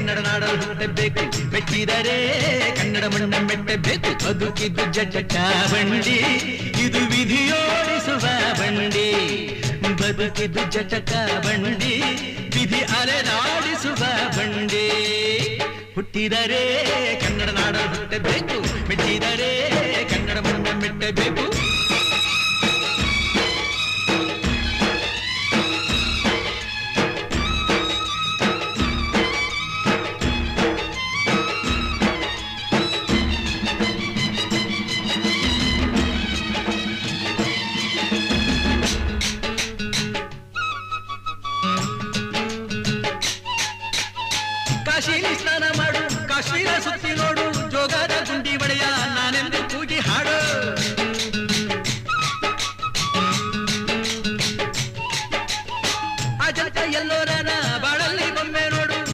ಕನ್ನಡ ನಾಡಲು ಹುಟ್ಟಬೇಕು, ಮೆಟ್ಟಿದರೆ ಕನ್ನಡ ಮಣ್ಣ ಮೆಟ್ಟಬೇಕು. ಬದುಕಿದ್ದು ಜಟಕ ಬಂಡಿ, ಇದು ವಿಧಿಯೋಡಿಸುವ ಬಂಡಿ. ಬದುಕಿದ್ದು ಜಟಕ ಬಂಡಿ, ವಿಧಿ ಅಲೆದಾಡಿಸುವ ಬಂಡಿ. ಹುಟ್ಟಿದರೆ ಕನ್ನಡ ನಾಡಲು ಹುಟ್ಟಬೇಕು, ಮೆಟ್ಟಿದರೆ ಕನ್ನಡ ಮಣ್ಣ ಮೆಟ್ಟಬೇಕು. ಕಾಶಿಲಿ ಸ್ನಾನ ಮಾಡು, ಕಾಶ್ಮೀರ ಸುತ್ತಿ ನೋಡು, ಜೋಗದ ಗುಂಡಿ ಒಡೆಯ ನಾನೆಂದು ಕೂಗಿ ಹಾಡು.